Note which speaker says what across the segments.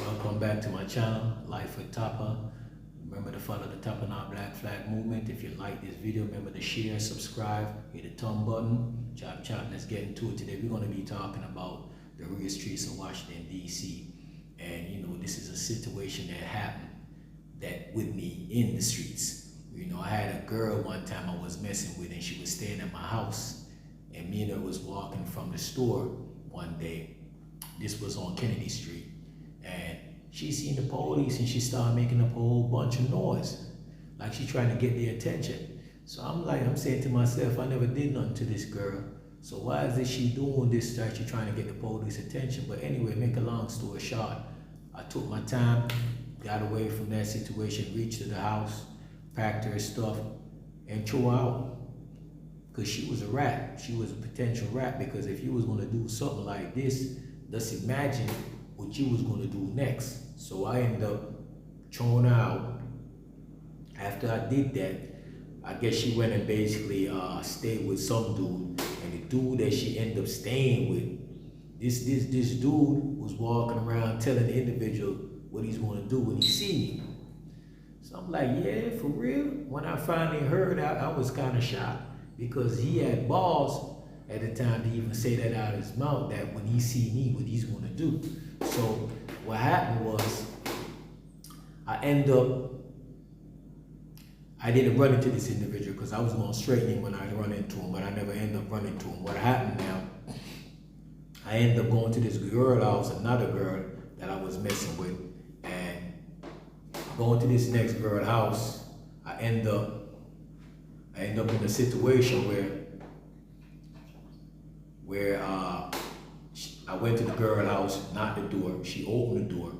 Speaker 1: Welcome back to my channel, Life with Toppa. Remember to follow the Toppa AkA Flexx movement. If you like this video, remember to share, subscribe, hit the thumb button. Chop chop, let's get into it. Today we're going to be talking about the real streets of Washington, D.C. And you know, this is a situation that happened with me in the streets. You know, I had a girl one time I was messing with, and she was staying at my house. And me and her was walking from the store one day. This was on Kennedy Street. And she seen the police and she started making up a whole bunch of noise. Like she trying to get their attention. So I'm saying to myself, I never did nothing to this girl. So why is this she doing this? Like she trying to get the police attention. But anyway, make a long story short, I took my time, got away from that situation, reached to the house, packed her stuff, and threw her out. Because she was a rat. She was a potential rat, because if you was gonna do something like this, just imagine what you was gonna do next. So I ended up throwing her out. After I did that, I guess she went and basically stayed with some dude. And the dude that she ended up staying with, this dude was walking around telling the individual what he's gonna do when he see me. So I'm like, yeah, for real? When I finally heard, I was kind of shocked, because he had balls at the time to even say that out of his mouth, that when he see me, what he's gonna do. So what happened was, I didn't run into this individual because I was going straighten him when I run into him, but I never ended up running into him. What happened now, I ended up going to this girl house, another girl that I was messing with, and going to this next girl house, I end up in a situation where I went to the girl house, knocked the door. She opened the door.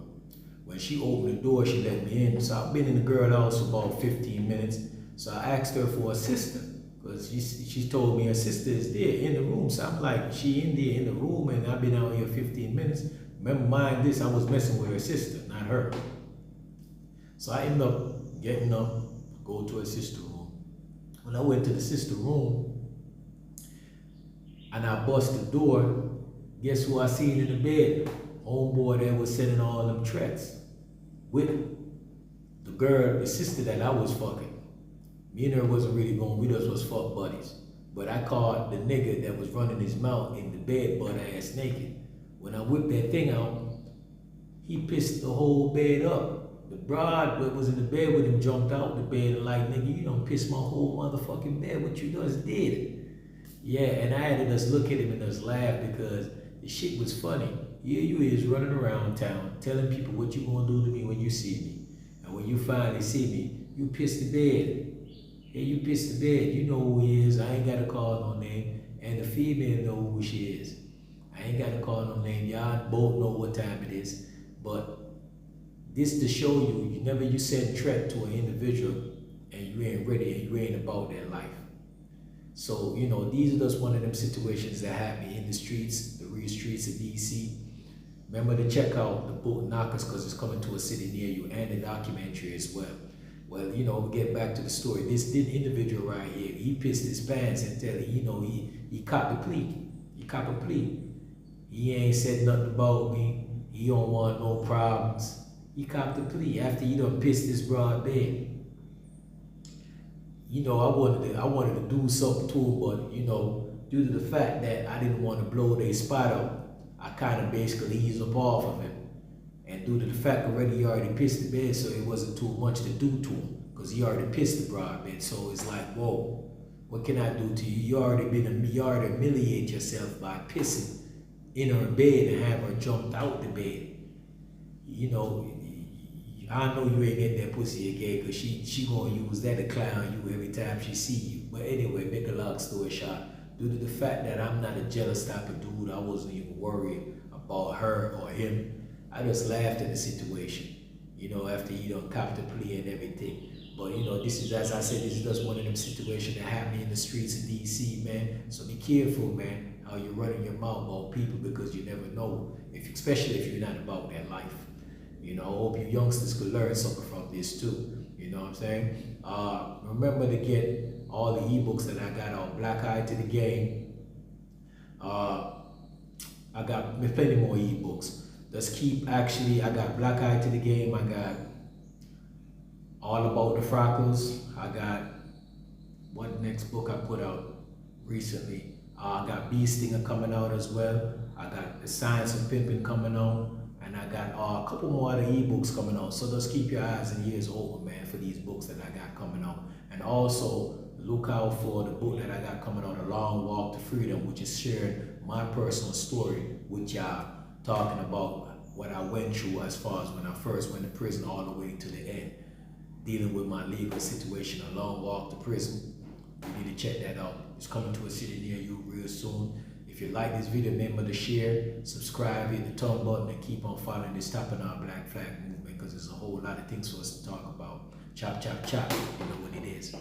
Speaker 1: When she opened the door, she let me in. So I've been in the girl house for about 15 minutes. So I asked her for a sister, because she told me her sister is there in the room. So I'm like, she in there in the room, and I've been out here 15 minutes. Remember, mind this, I was messing with her sister, not her. So I ended up getting up, go to her sister's room. When I went to the sister room, and I bust the door, guess who I seen in the bed? Homeboy that was sending all them threats with the girl, the sister that I was fucking. Me and her wasn't really going, we just was fuck buddies. But I caught the nigga that was running his mouth in the bed, butt ass naked. When I whipped that thing out, he pissed the whole bed up. The broad that was in the bed with him jumped out the bed and like, nigga, you done pissed my whole motherfucking bed, what you just did. Yeah, and I had to just look at him and just laugh, because the shit was funny. Here you is running around town telling people what you gonna do to me when you see me. And when you finally see me, you piss the bed. Hey, you piss the bed. You know who he is. I ain't gotta call no name. And the female know who she is. I ain't gotta call no name. Y'all both know what time it is. But this to show you, you send threat to an individual and you ain't ready and you ain't about that life. So, you know, these are just one of them situations that happen in the streets, the real streets of DC. Remember to check out the book Knockers, because it's coming to a city near you, and the documentary as well. Well, you know, get back to the story. This individual right here, he pissed his pants and tell you know, he copped a plea. He copped a plea. He ain't said nothing about me. He don't want no problems. He copped a plea after he done pissed this broad bed. You know, I wanted to do something to him, but you know, due to the fact that I didn't want to blow their spot out, I kind of basically eased up off of him. And due to the fact he already pissed the bed, so it wasn't too much to do to him, because he already pissed the broad bed. So it's like, whoa, what can I do to you? You already humiliate yourself by pissing in her bed and have her jumped out the bed. You know, I know you ain't getting that pussy again, because she gonna use that to clown you every time she see you. But anyway, make a long story short, due to the fact that I'm not a jealous type of dude, I wasn't even worried about her or him. I just laughed at the situation, you know, after he done copped the plea and everything. But you know, this is, as I said, this is just one of them situations that happen in the streets of DC, man. So be careful, man, how you're running your mouth about people, because you never know, especially if you're not about that life. You know, I hope you youngsters could learn something from this too. You know what I'm saying? Remember to get all the ebooks that I got on Black Eye to the Game. I got plenty more ebooks. Just keep actually, I got Black Eye to the Game, I got All About the Freckles, I got what next book I put out recently. I got Bee Stinger coming out as well. I got The Science of Pimping coming out. And I got a couple more other ebooks coming out. So just keep your eyes and ears open, man, for these books that I got coming out. And also look out for the book that I got coming out, A Long Walk to Freedom, which is sharing my personal story with y'all, talking about what I went through as far as when I first went to prison all the way to the end, dealing with my legal situation, A Long Walk to Prison. You need to check that out. It's coming to a city near you real soon. If you like this video, remember to share, subscribe, hit the thumb button, and keep on following this Toppa AkA Black Flag movement, because there's a whole lot of things for us to talk about. Chop, chop, chop. You know what it is.